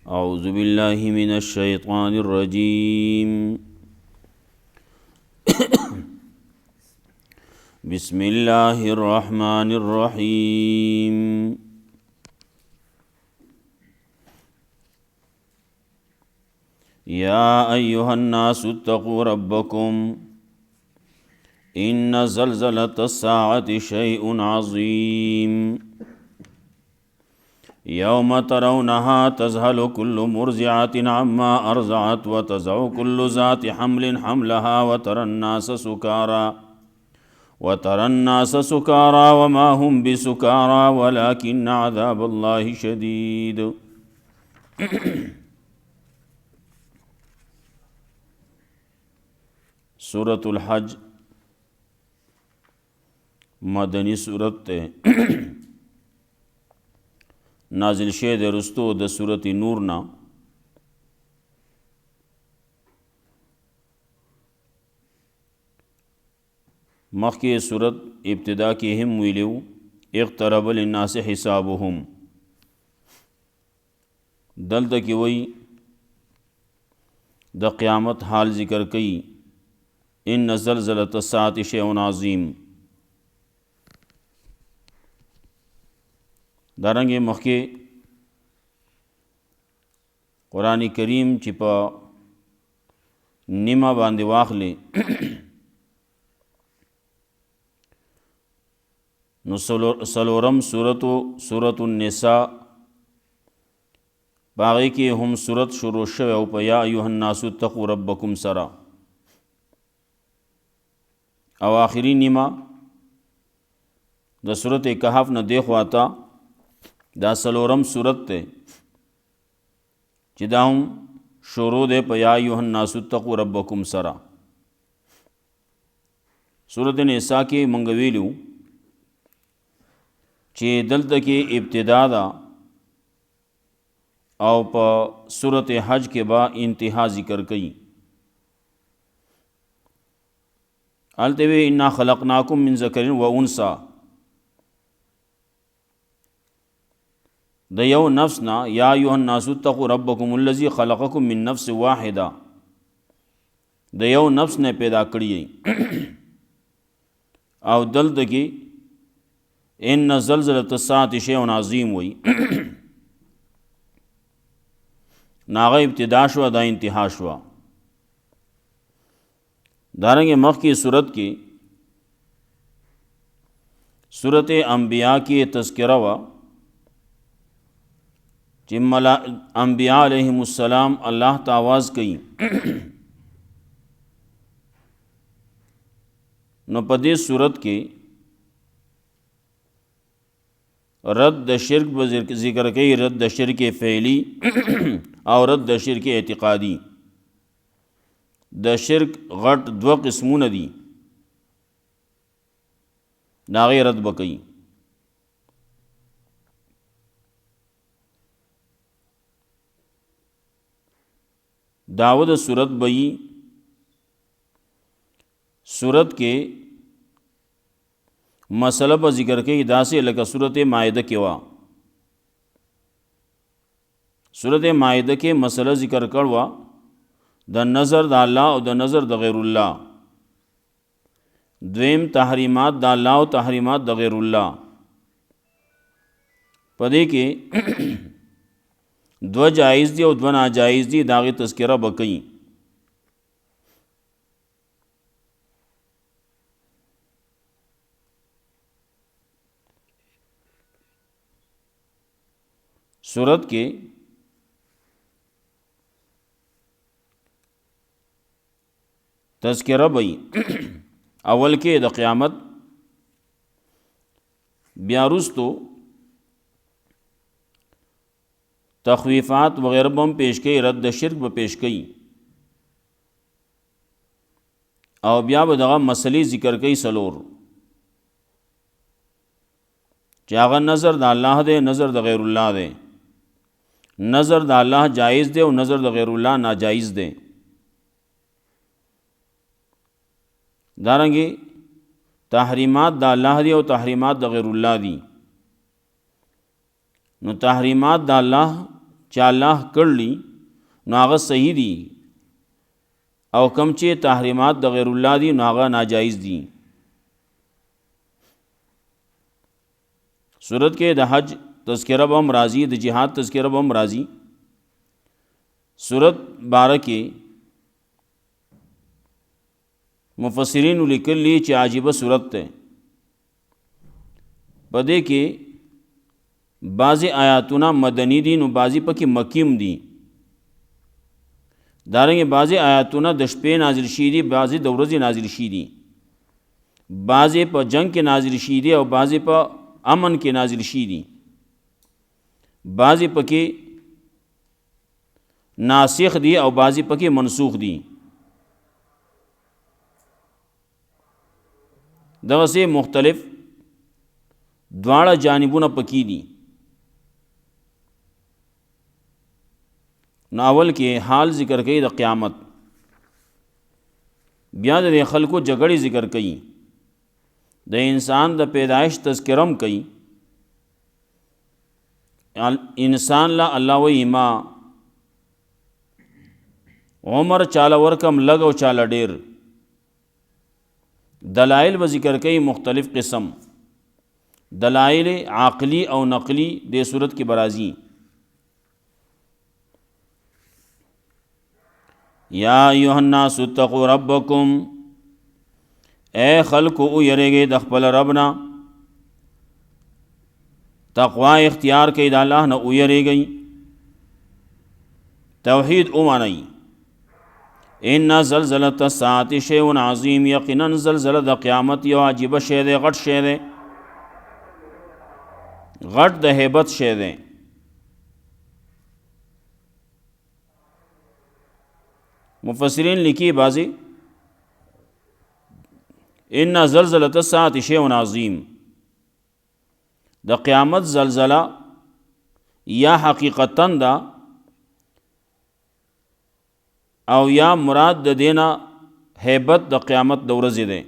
अऊज़ु बिल्लाहि मिनश शैतानिर रजीम। बिस्मिल्लाहिर रहमानिर रहीम। या अय्युहन्नासु इत्तक़ू रब्बकुम इन्न ज़ल्ज़लतस्साअति शैउन अज़ीम। यौम तरौनहा तज़हलु कुल्लु मुर्ज़िअतिन अम्मा अर्ज़अत व तज़अु कुल्लु ज़ाति हम्लिन हम्लहा व तरन्नास सुकारा वमा हुम बिसुकारा वलाकिन्न अज़ाबल्लाहि शदीद। सूरतुल हज मदनी सूरत नाजिल शेद रुस्तो द सूरत नूर ना मख्की सूरत इब्तिदा की हिम विलिव इक़्तरब लिन्नास हिसाबुहुम दल्त की वही द क़यामत हाल ज़िक्र कई इन ज़ल्ज़लतस्साअति शैउन अज़ीम। दारंगे मख्के कुरान करीम चिपा निमा बांदे वाखले नु सलोरम सूरतुन निसा बागी के हम सूरत शुरू शव या अय्युहन्नासु इत्तक़ू रब्बकुम सरा और आखिरी निमा द सूरत कहफ न देखवाता दा सलोरम सूरत ते चिदाहम शुरू दे या अय्युहन्नासु इत्तक़ू रब्बकुम सरा। सूरत निसा के मंगवीलू चे दल्त के इब्तिदा दा और प सूरत हज के बा इंतहा ज़िक्र कई। अलतवे इन्ना खलक़नाकुम मिन ज़करिन व उन्सा द यौ नफ्स ना या अय्युहन्नासु इत्तक़ू रब्बकुमुल्लज़ी खलक़कुम मिन नफ्स वाहिदा द यौ नफ्स ने पैदा करी और दल्त की इन्न ज़ल्ज़लतस्साअति शैउन अज़ीम वही नागा इब्तिदा शुआ दा इंतहा शुआ। दारंगे मख की सूरत की सूरत अंबिया की तज़किरा वा जिम्मला अंबिया अलैहिमुस्सलाम अल्लाह तावाज़ कई न पदे सूरत के रद्द शिर्क ब ज़िक्र कई रद्द शिर्क फ़ेली और रद्द शिर्क एतिक़ादी। द शिर्क गट दो किस्मून दी नागे रद्द बकई। दावद सूरत बई सूरत के मसला पर ज़िक्र के दासे लका सूरत मायदा केवा सूरत मायदा के मसला ज़िक्र करवा द नज़र द अल्लाह और द नज़र द गैरुल्लाह द्वेम तहरीमात द अल्लाह और तहरीमात द गैरुल्लाह पदे के दो जायज़ दी और दो नाजायज़ दी दागे तज़किरा बकई। सूरत के तज़किरा बई अवल के द क़यामत ब्यारुस्तो तख़वीफ़ात वग़ैरह बम पेश कई रद्द शिर्क ब पेश कई और ब्या बदगा मसली ज़िक्र कई सलोर चागा नज़र द अल्लाह दे नज़र द गैरुल्लाह दे नज़र द अल्लाह जायज़ दे और नज़र द गैरुल्लाह नाजायज़ दे। दारंगे तहरीमात द अल्लाह दी और तहरीमात द गैरुल्लाह दी नु तहरीमात द अल्लाह چې الله کړلی نو هغه صحیح دي او کم چې تحریمات د غیر الله دي نو هغه ناجایز دي. صورت کې د حج تذکرہ به هم راځي، د جهاد تذکرہ به هم راځي. صورت باره کې مفسرین لیکلی چې عجیبه صورت ده. په دې کې بعضی آیاتونه مدنی دي نو بعضی پکې مکیم دي. دارنګه بعضی آیاتونه د شپې نازل شي دي، بعضی د ورځې نازل شي دي، بعضی په جنگ کې نازل شي دي او بعضی په امن کې نازل شي دي، بعضی پکې ناسخ دي او بعضی پکې منسوخ دي. دغه سه مختلف دواړه جانبونه پکې دي. ناول کې حال ذکر کوي د قیامت، بیا د خلکو جګړې ذکر کوي، د انسان د پیدایش تذکرم کوي. انسان لا الله وی ما عمر چاله ورکم لګ او چاله ډیر. دلائل و ذکر کوي مختلف قسم، دلائل عقلی او نقلی د صورت کې برازي. یا ایها الناس اتقوا ربکم، اے خلق او یریږئ د خپل ربنا، تقوا اختیار کړئ د الله نه او یریږئ، توحید ومنئ. ان زلزلة الساعة شیء عظیم، یقینا زلزله د قیامت یو عجیبه شی دی، غټ شی دی، غټ د هیبت شی دی. مفسرین لیکي بعضی ان زلزلة الساعة شیء عظیم، د قیامت زلزله یا حقیقتاً دا او یا مراد د دینا هیبت د قیامت د ورځې ده.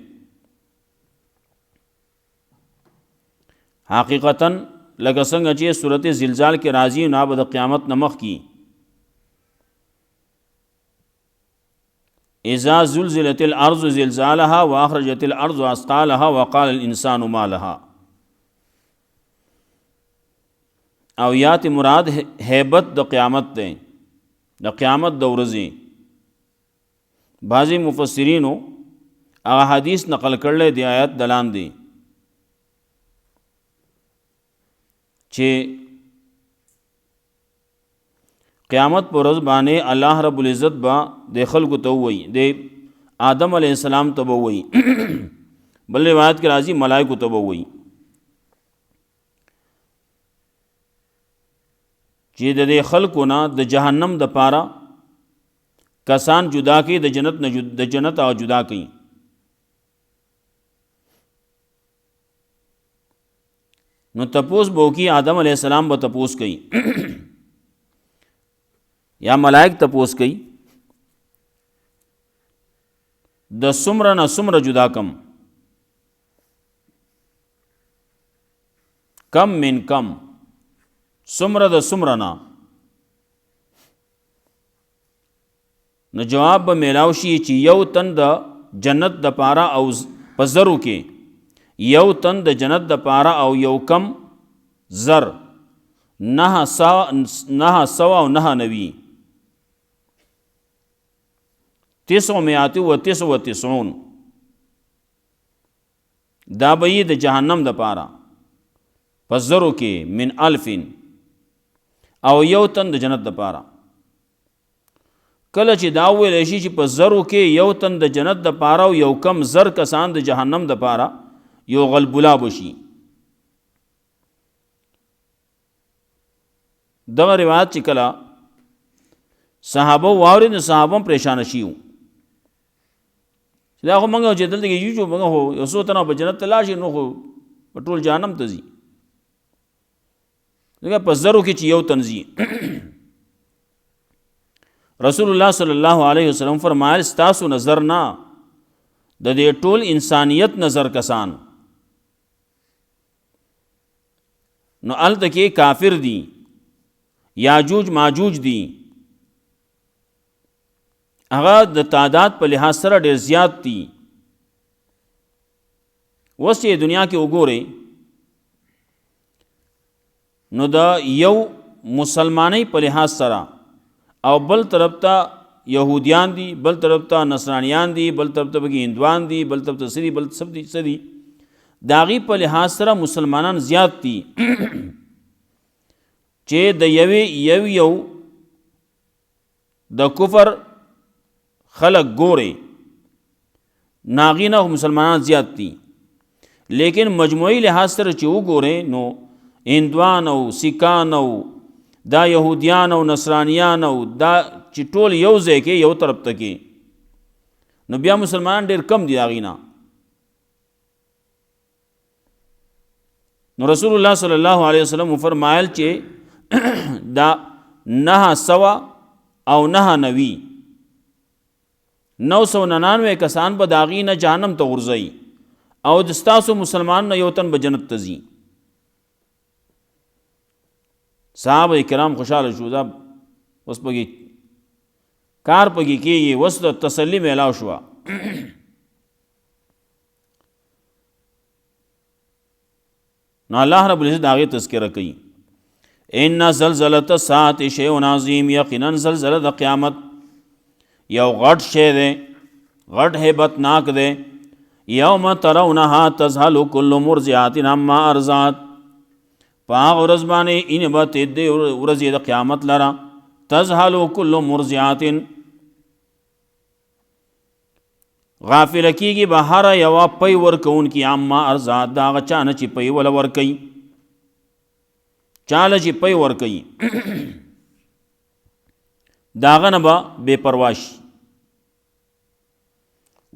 حقیقتاً لکه څنګه چې سورۃ زلزال کې راځي نو به د قیامت نمخ کی اذا زلزلت الارض زلزالها واخرجت الارض اثقالها وقال الانسان ما لها. او یات مراد هیبت د قیامت ده، د قیامت د ورځې. بعضی مفسرینو هغه حدیث نقل کړل دی آیات دلان دی چې قیامت پر ورځ باندې الله رب العزت با د خلکو ته وایي، د آدم علیه السلام ته وایي، بل روایت کې راځي ملائکه ته وایي چې د خلکو نه د جهنم د پاره کسان جدا کی، د جنت او جدا کی. نو تپوس بو کی آدم علیہ السلام به تپوس کئی یا ملائک تپوس کئی د سمره نه سمره جدا کم، کم من کم، سمره د سمره نه. نو جواب به میلاو شي چې یو تن د جنت د پاره او پزرو کې یو تن د جنت د پاره او یو کم زر 999 999 دا به د جهنم د پاره پزرو کې من الفین او یو تن د جنت د پاره. کله چې دا ویل شي چې په زرو کې یو تن د جنت د پاره او یو کم زر کسان د جهنم د پاره یو غلبلا بشي. دغه روایت چې کله صحابه واوري نو صحابه پریشان شيو چې دا خو موږ چې دلته کې یو موږ هو یو څو تنه په جنت ته لاړ شي نو خو په ټول جهنم ته ځي. دغه په زرو کې چې یو تن ځي. رسول الله صلی الله علیه وسلم فرمایل ستاسو نظر نه د دې ټول انسانیت نظر کسان نو الته کې کافر دي یاجوج ماجوج دي هغه د تعداد په لحاظ سره ډېر زیات دي. اوس چې دنیا کې وګورئ نو د یو مسلمانۍ په لحاظ سره او بل طرف ته یهودیان دي، بل طرف ته نصرانیان دي، بل طرف ته پکې هندوان دي، بل طرف ته سری، بل سب دي سدي، د هغې په لحاظ سره مسلمانان زیات دي چې د یو د کفر خلق ګوري ناغینه مسلمانان زیات دي. لیکن مجموعی لحاظ سره چې وګورئ نو هندوان او سیکان او دا یهودیان او نصرانیان او دا چې ټول یو ځای کې یو طرف ته کې نو بیا مسلمانان ډېر کم دي هغې نه. نو رسول الله صلی الله علیه وسلم فرمایل چې دا 900 او 999 کسان به د هغې نه جهنم ته غورځوي او د ستاسو مسلمان نه یو تن به جنت ته ځي. صحابه کرام خوشحاله شو، دا اوس پکې کار پکې کېږي، اوس د تسلي میلاو شوه. نو الله رب العزت هغې تذکره کوي ان زلزلة الساعة شیء عظیم، یقینا زلزله د قیامت یو غټ شی دی، غټ هیبتناک دی. یوم ترونها تذهل کل مرضعة عما ارضعت، په هغه ورځ باندې این به د ورځې د قیامت لره تذهل کل مرضعة غافله کېږي به هره یوه پی ورکوونکي عما ارضعت د هغه چا نه چې پی وله ورکوي، چاله چې پی ورکوي د هغه نه به بې پروا شي.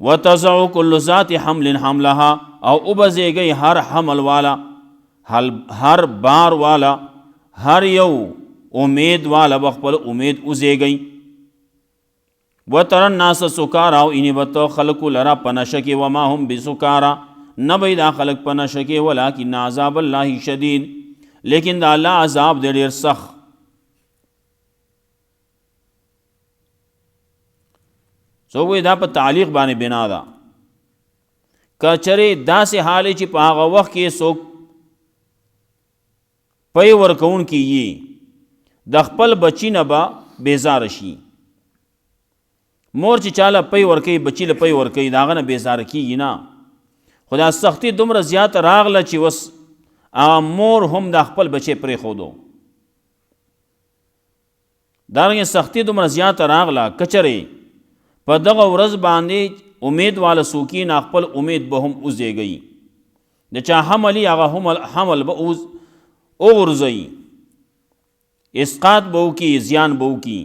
وتضع کل ذات حمل حملها، او وبزیږي هر حمل والا، هر بار والا، هر یو امید والا بخپل امید وزیږي. وتر الناس سکارا، او اینی بتو خلق لرا پنشکی وما هم بسکارا، نبی دا خلق پنشکی ولکن عذاب الله شدید، لیکن دا الله عذاب دې ډېر سخت. سو دا په تعلیق باندې بنا ده. که چرې داسې حال چې په هغه وخت کې څوک پی ورکوونکي یي د خپل بچي نه به بیزاره شي. مور چې چاله پی ورکوي، بچي له پی ورکوي، د هغه نه بیزاره کېږي نه. خو دا سختي دومره زیاته راغله چې اوس مور هم د خپل بچی پرېښودو. دارنګې سختي دومره زیاته راغله که چرې په دغه ورځ باندې امید والا څوکي نه خپل امید به هم وزیږوي، د چا حملي هغه حمل به وغورځوي، اسقاط به وکړي، زیان به وکړي.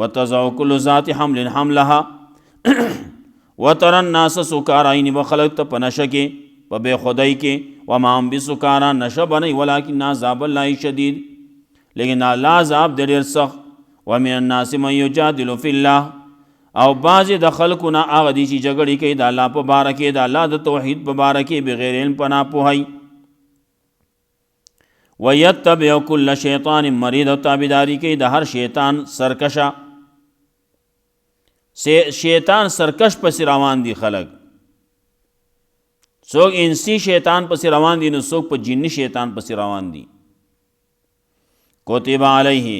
وتضع کل ذات حمل حملها وتر الناس سکارا، یعنی به خلق ته په نشه کې، په بې خودۍ کې، وما هم بسکارا، نشه به نه وي، ولکن عذاب الله شدید، لیکن الله عذاب د ډېر سخت. ومن الناس من یجادل فی الله، او بعضې د خلکو نه هغه دي چې جګړې کوي د الله په باره کې، د الله د توحید په باره کې بغیر علم په ناپوهۍ. ویتبع کل شیطان مرید، او تابعداري کوي د هر شیطان سرکشه. شیطان سرکش پسې روان دي خلک، څوک انسی شیطان پسې روان دي، نو څوک په جنی شیطان پسې روان دي. کتب علیه،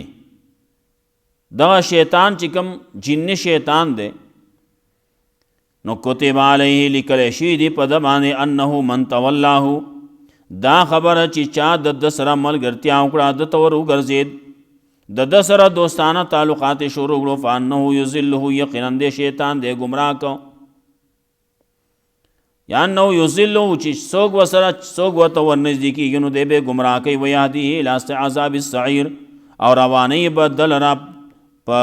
دغه شیطان چې کوم جنی شیطان دی نو کتب علیه لیکلی شوي دي په ده باندې انه من تولاه، دا خبره چې چا د ده سره ملګرتیا وکړه، ده ته ور وګرځېد، د ده سره دوستانه تعلقات شروع کړو، فانه یضله، یقینا دی شیطان دی ګمراه کو، یا انه یضله چې څوک ورسره څوک ورته ورنږدې کېږي نو دی به یې ګمراه کوي. ویهدیه الی عذاب السعیر، او روانوي به ده لره په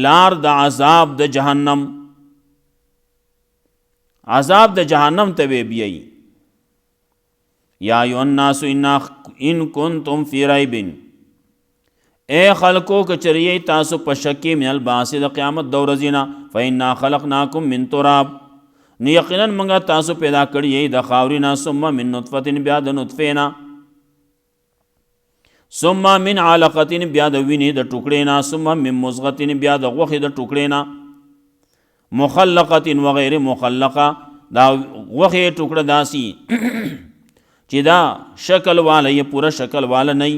لار د عذاب د جهنم، عذاب د جهنم ته به بیایي. یا ایها الناس ان کنتم فی ریب، اے خلقو که چریئی تاسو په شک کې من البعث د قیامت د ورځې نه، فانا خلقناکم من تراب، نو یقینا موږ تاسو پیدا کړي د خاورې نه، ثم من نطفة، بیا د نطفې نه، ثم من علقه بیا د وینې د ټوکړې نه، ثم من مضغه بیا د غوښې د ټوکړې نه، مخلقه و غیر مخلقه، دا غوښې ټوکړه داسي چې دا شکل والا یا پورا شکل والا نه،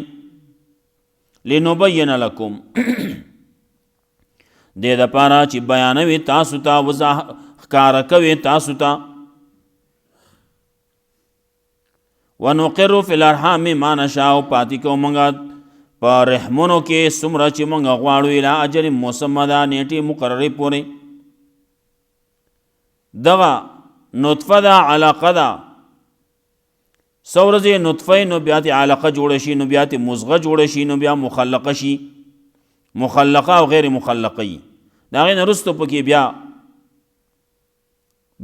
لنبین لکم دې دپاره چې بیانوي تاسو ته، ښکاره کوي تاسو ته. ونقر فی الارحام ما نشاء، پاتې کوو موږ په رحمونو کې څومره چې موږ غواړو، الی اجل مسمى، دا نیټې مقررې پورې. دغه نطفه ده، علاقه ده، څو ورځې نطفه نو بیا ترې علاقه جوړه شي، نو بیا ترې مضغه جوړه شي، نو بیا مخلقه شي، مخلقه او غیر مخلقه یي. د هغې نه وروسته پکې بیا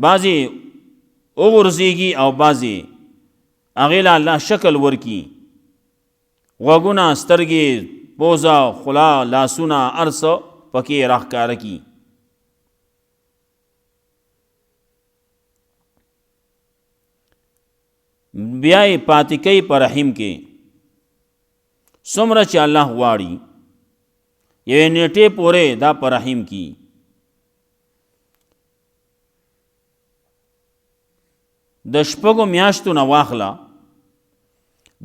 بعضې وغورځېږي او بعضې هغې له الله شکل ورکي، غوږونه، سترګې، پوزه، خوله، لاسونه، هر څه پکې راښکاره کي. بیا یې پاتې کوي په رحم کې څومره چې الله غواړي، یوې نیټې پورې دا په رحم کې. د شپږو میاشتو نه واخله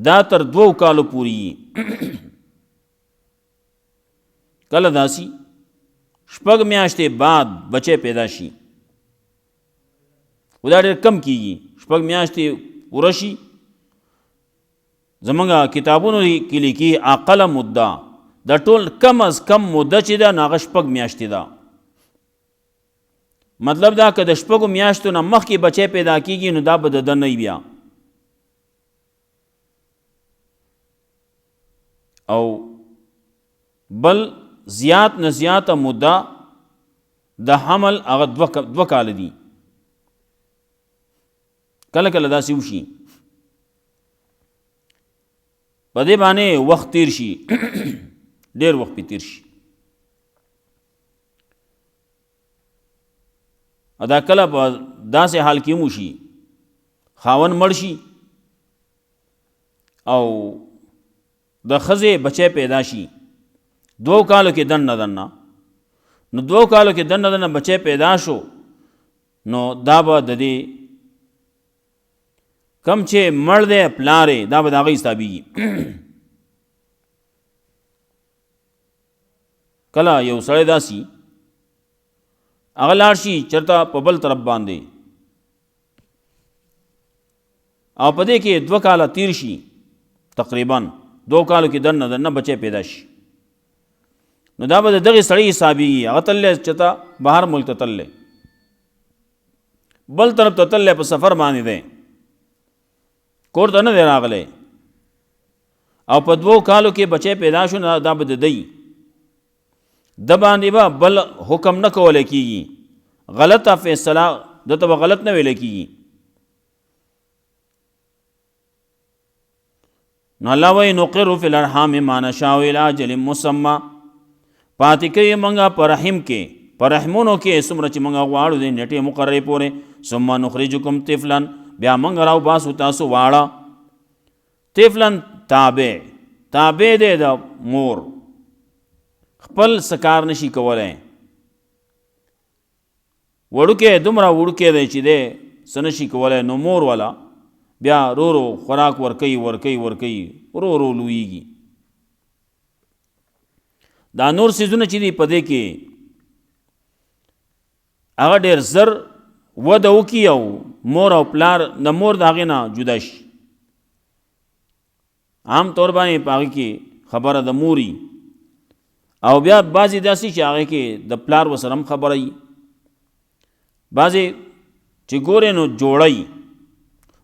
دا تر 2 کالو پورې کله داسي 6 میاشتې بعد بچه پیدا شي، و دا ډېر کم کېږي. 6 میاشتې پوره شي، زمونږ کتابونو کې لیکي اقل مده، د ټول کم از کم مده چې ده نو هغه 6 میاشتې ده. مطلب دا که د 6 میاشتو نه مخکې بچی پیدا کېږي نو دا به د ده نه بیا. او بل زیات نه زیاته مده د حمل هغه 2 کال دي. کله کله داسې وشي په دې باندې وخت تیر شي، ډېر وخت پې تیر شي. دا کله په داسې حال کې هم وشي خاوند مړ شي او د ښځې بچی پیدا شي 2 کالو کې دننه دننه، نو 2 کالو کې دننه دننه بچی پیدا شو، نو دا به د دې کم چې مړ دی پلار یې دا به د هغه حسابېږي. کله یو سړی داسي هغه لاړ شي چېرته په بل طرف باندې او په دې کې 2 کاله تیر شي، تقریبا 2 کالو کې دننه دننه بچی پیدا شي، نو دا به د دغې سړی حسابېږي. هغه تللی چېرته بهر ملک ته تللی، بل طرف ته تللی، په سفر باندې دی، کور ته نه دی راغلی، او په 2 کالو کې بچی پیدا شو، نو دا به د دی د باندې به بل حکم نه کولی کېږي، غلطه فیصله دته به غلط نه ویلی کېږي. نو الله وایي نقر فی الارحام ما نشاء الی اجل مسمى، پاتې کوي موږ په رحم کې، په رحمونو کې څومره چې موږ غواړو د نیټې مقررې پورې. ثم نخرجکم طفلا، بیا موږ راوباسو تاسو واړه، طفلا تابع دی د مور، خپل سکار نشي کولی، وړوکی دومره وړوکی دی چې دی څه نشي کولی، نو مور والا بیا رو خوراک ورکوي ورو لویږي. دا نور څیزونه چې دي په دې کې هغه ډېر زر وده وکړي او مور او پلار د مور د هغې نه جدا شي. عام طور باندې په هغې کې خبره د موري، او بیا بعضې داسې چې هغې کې د پلار ورسره هم خبره وي، بعضې چې ګورې نو جوړه وي،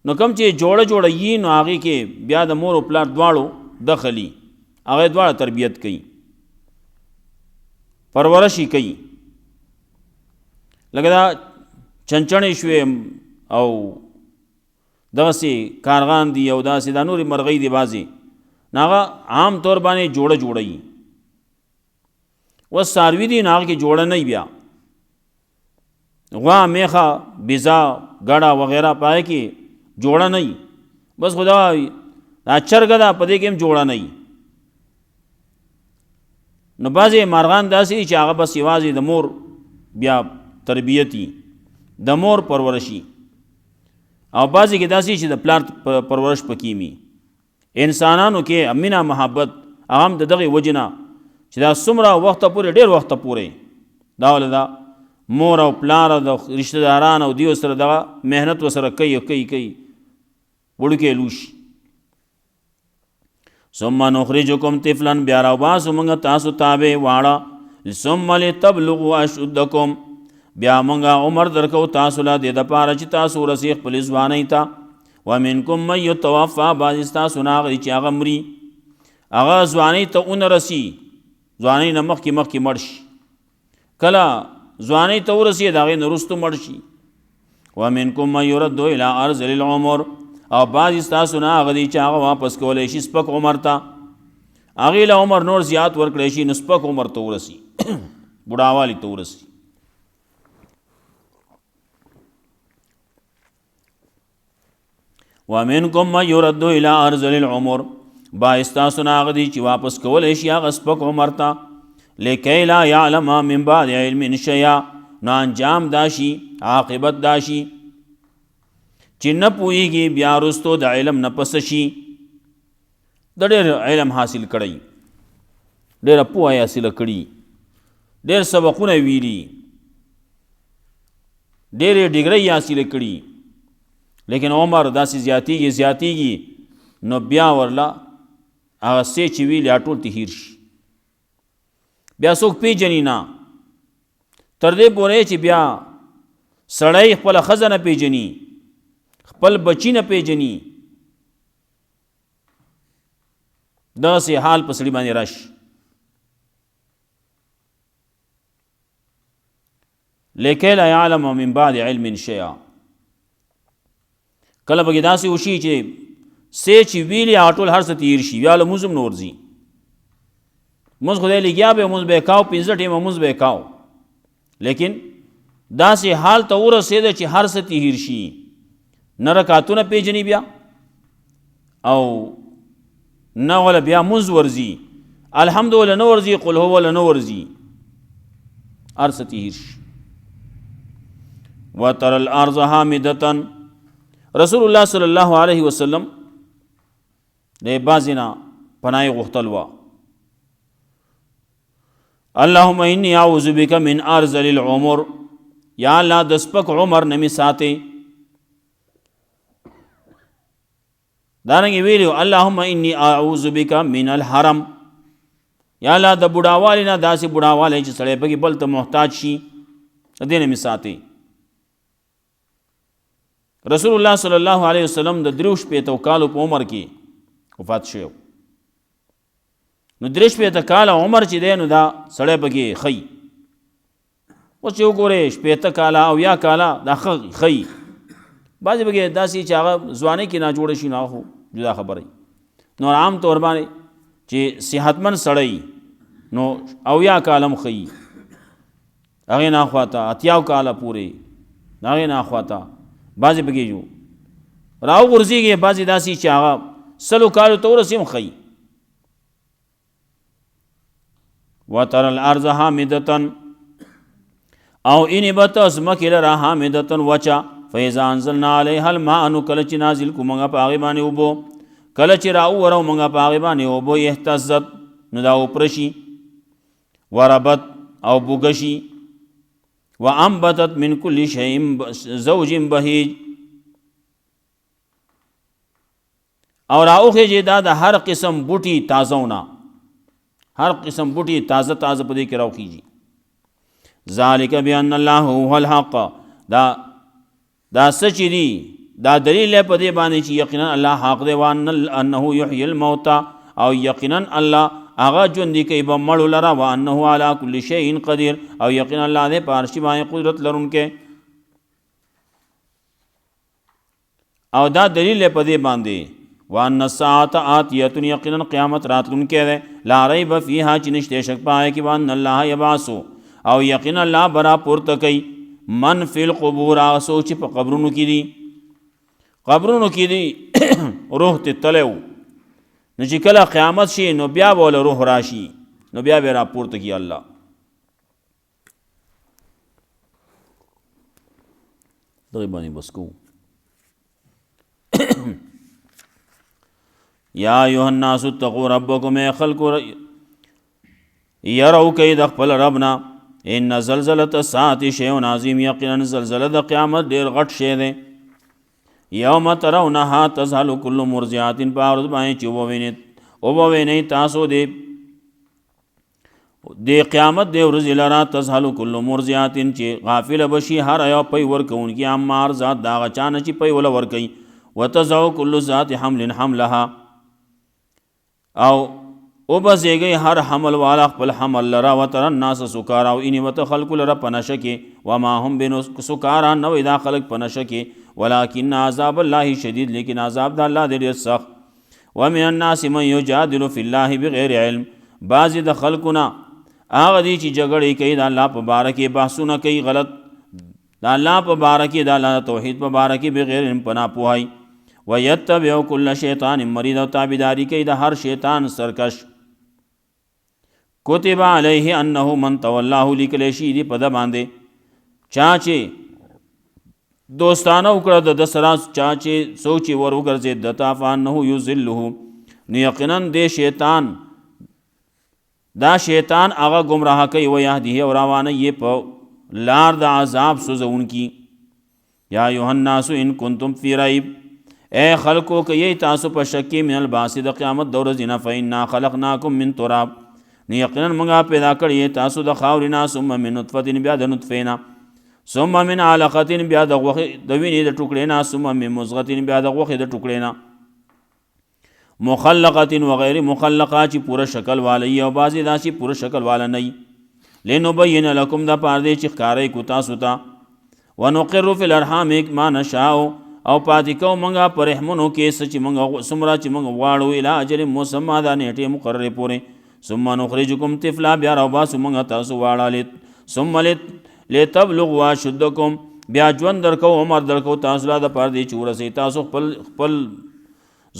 نو کوم چې جوړه وي نو هغې کې بیا د مور او پلار دواړو دخل وي، هغې دواړه تربیت کوي، پرورش یې کوي. لکه دا چنچڼې شوې او دغسې کارغان دي او داسې دا نورې مرغۍ دي بعضې، نو هغه عام طور باندې جوړه وي. اوس څاروي دي نو هغه کې جوړه نه وي، بیا غوا، میخه، بیزا، ګډه وغیره په هغې کې جوړه نه وي، بس خو دا چرګه ده په دې کې هم جوړه نه وي، نو بعضې مارغان داسې دي چې هغه بس یوازې د مور بیا تربیتي د مور پرورشي، او بعضې کې داسې چې د پلار پرورش پکې وي. انسانانو کې مینه محبت هغه هم د دغې وجې نه چې دا څومره وخته پورې ډېر وخته پورې دا ولې دا مور او پلار او د رشته داران او دیو سره دغه محنت ورسره کوي وړوکی لوشي. ثم نخرجکم طفلا بیا راوباسو موږ تاسو تابع واړه ثم لتبلغوا اشدکم بیا موږ عمر درکو تاسو له دې دپاره چې تاسو ورسې خپلې ځوانۍ ته. ومنکم من یتوفی بعضې ستاسو نه هغه چې هغه مري هغه ځوانۍ ته ونه رسي، ځوانۍ نه مخکې مړ شي، کله ځوانۍ ته ورسي د هغې نه وروستو مړ شي. ومنکم من یرد الی ارذل العمر او بعضې ستاسو نه هغه دی چې هغه واپس کولی شي سپک عمر ته، هغې له عمر نور زیات ورکړی شي نو سپک عمر ته ورسي بوډاوالي ته ورسي. ومنکم من یرد الی ارذل العمر بعضې ستاسو نه هغه دی چې واپس کولی شي هغه سپک عمر ته. لکی لا یعلم من بعد علم شیئا نو انجام داشي عاقبت داشي چې نه پوهیږي بیا وروستو د علم نه پس شي. د ډېر علم حاصل کړی، ډېره پوهه یې حاصله کړي، ډېر سبقونه ویلي، ډېرې ډګرۍ یې حاصله کړي، لیکن عمر داسې زیاتیږي نو بیا ورله هغه څه چې ویلي ټول ته هیر شي، بیا څوک پیژني نه، تر دې پورې چې بیا سړی خپله ښځه نه پیژني، خپل بچی نه پیژني، داسې حال په سړي باندې راشي. لکه لا یعلم من بعد علم شیئا کله به داسې وشي چې څه چې ویلي هغه ټول هر څه تیر شي، بیا له مونځ هم نه ورځي. مونځ خدای لګیا به مونځ به یې کاو، 15 ټیمه مونځ به یې کاو، لیکن داسې حال ته ورسېده چې هر څه تیر شي، نه رکعتونه پیژني بیا او نه ولا بیا مونځ ورځي، الحمد ولا نه ورځي، قل هو ولا نه ورځي، هر څه تیر شي. وتر الارض حامدة رسول الله صلی الله علیه وسلم د بعضې نه پناه یې غوښتل وه. اللهم انی اعوذ بک من ارذل العمر یا الله د سپک عمر نه مې ساتې. دارنګې ویلي اللهم انی اعوذ بک من الحرم یا الله د بوډاوالي نه داسې بوډاوالی چې سړی پکې بل ته محتاج شي د دې نه مې ساتې. رسول الله صلی الله علیه وسلم د 63 کالو په عمر کې وفات شوی، نو 63 کاله عمر چې دی نو دا سړی پکې ښي. اوس چې وګورې 60 کاله او یا کاله دا ښي، بعضې پکې داسې چې هغه ځوانۍ کې ناجوړه شي نو هغه جدا خبره. نو عام طور باندې چې صحتمند سړی نو او یا کاله هم ښي، هغې نه خواته 80 کاله پورې، هغې نه خواته بعضې پکې جو راو غورځېږي، بعضې داسې چې هغه 100 کالو ته ورسي هم ښي. وتر الارض حامدة او اینې به ته ځمکې لره حامدة وچه فاذا انزلنا علیها الماء نو کله چې نازل کو موږ په هغې باندې اوبو، کله چې راوورو موږ په هغې باندې اوبو اهتزت نو دا وپرشي، وربت او بوږه شي، وانبتت من كل شيء زوج بهیج او راوخیږي دا د هر قسم بوټي تازهونه، هر قسم بوټي تازه په دې کې راوخیږي. ذالک بان الله هو الحق دا سچ دی، دا دلیل په دې باندې چې یقینا الله حق دی، وانه یحیی الموتى او یقینا الله هغه ژوندي کوي به مړو لره، وانه علی کل شیء قدیر او یقینا الله دې په هر شي باندې قدرت لرونکی. او دا دلیل په دې باندې وان الساعة آتیة یقینا قیامت راتلونکی دی، لا ریب فیها چې نشته شک پای کې، وان الله یبعث او یقینا الله برا پورته کوي من فی القبور هغه څوک چې په قبرونو کې دي. قبرونو کې دي روح ته تللی و، نو چې کله قیامت شي نو بیا به له روح راشي، نو بیا به راپورته کی الله. دغه باندې بس کوو. یا ایها الناس اتقوا ربکم، ای خلقو یرو کید خپل ربنا. ان زلزلة الساعة شیء عظیم، یقینا زلزله د قیامت ډیر غټ شی دی. یوم ترونها تذهل کل مرضعات، په ورځ باندې چې وبوینئ تاسو د قیامت د ورځې لره تذهل کل مرضعات، چې غافل بشي هر یو پی ورکوونکي عما ارضات د هغه چا نه چې پی وله ورکوي. وتضع کل ذات حمل حملها، او وبزیږي هر حمل والا خپل حمل لره. وتر الناس سکارا، او اني وت خلق لره په نشه کې. وما هم بسکارا، نو دا خلق په نشه کې. ولكن عذاب الله شدید، لیکن عذاب د الله ډېر سخت. ومن الناس من يجادل في الله بغیر علم، بعضې د خلقونه هغه دي چې جګړې کوي د الله په باره کې، بحثونه کوي غلط د الله په باره کې، د الله توحید په باره کې بغیر علم په ناپوهۍ. ويتبع كل شیطان مرید، او تابعداري کوي د هر شیطان سرکش. کتب علیه انه من تولاه، لیکلی شي دي په ده باندې چا چې دوستانه وکړه د سره، چا چې څوک چې ور وګرځېد دته فانه یضله، نو یقینا دې شیطان دا شیطان هغه گمراه کوي. ویهدیه، او روانه یې په لار د عذاب سوځونکي. یا ایها الناس ان کنتم فی ریب، اے خلقو که یی تاسو په شک کې من البعث د قیامت د ورځې نه. فإنا خلقناکم من تراب، نو یقینا موږ پیدا کړی تاسو د خاورې نه. ثم من نطفة، بیا د نطفې نه. ثم من علقة، بیا د غوښې د وینې د ټوکړې نه. ثم من مضغة، بیا د غوښې د ټوکړې نه. مخلقة و غیر مخلقه، چې پوره شکل والا وي او بعضې دا چې پوره شکل والا نه وي. لنبین لکم، دا پاره دی چې ښکاره یې کړو تاسو ته. ونقر فی الارحام ما نشاء، او پاتې کوو موږ په رحمونو کې څومره چې موږ غواړو. الی اجل مسمی، دا نیټې مقررې پورې. ثم نخرجکم طفلا، بیا راوباسو موږ تاسو واړه. ثم لتبلغوا اشدکم، بیا ژوند درکو عمر درکو تاسو لا د پاره دی چې ورسئ تاسو خپل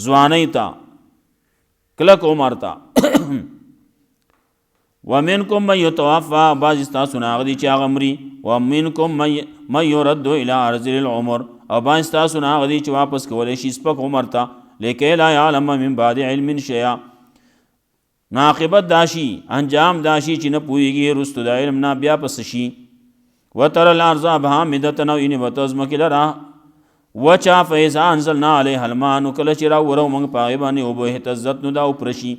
ځوانۍ ته، کلک عمر ته. ومنکم من یتوفی، بعضې ستاسو نه هغه دي چې هغه مري. ومنکم من یرد الی ارذل العمر، او بعضې ستاسو نه هغه دي چې واپس کولی شي سپک عمر ته. لکې لا یعلم من بعد علم شیئا، عاقبت دا شي، انجام دا شي چې نه پوهېږي رستو د علم نه بیا پس شي. وتر الارض هامدة، او اني وته ځمکې لره وچا. فاذا انزلنا علیها الماء، نو کله چې راورو موږ په هغې باندې اوبه اهتزت، نو دا وپرشي.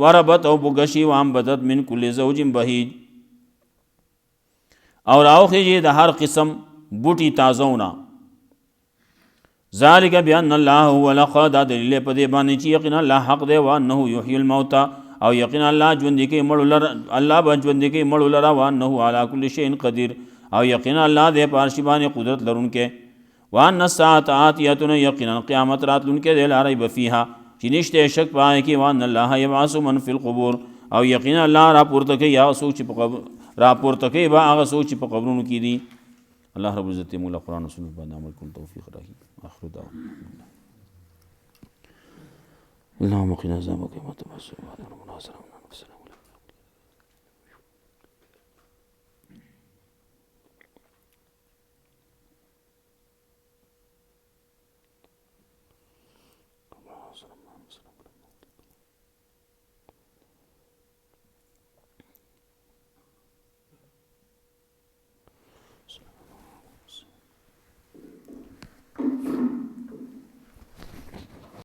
وربت، او بوږه وانبتت من کل زوج بهیج، او راوخیږي د هر قسم بوټي تازهونه. ذلک بان الله هو الحق، دا دلیل په دې باندې چې یقینا الله حق دی. وانه یحیی الموتى، او یقینا الله ژوندي کوي مړو لره، الله به ژوندي کوي مړو لره. وانه علی کل شیء قدیر، او یقینا الله دې په هر شي باندې قدرت لرونکی. وان الساعة آتیة، یقینا قیامت راتلونکی دی. لا ریب فیها، چې نشته شک په هغې کې. وان الله یبعث من فی القبور، او یقینا الله راپورته کوي هغه څوک چې په قبرونو کې دي. الله رب العزت موږ له قرآن او سنت باندې عمل کولو توفیق راکړي. آخر دعوانا اللهم قنا عذابك وما تبعث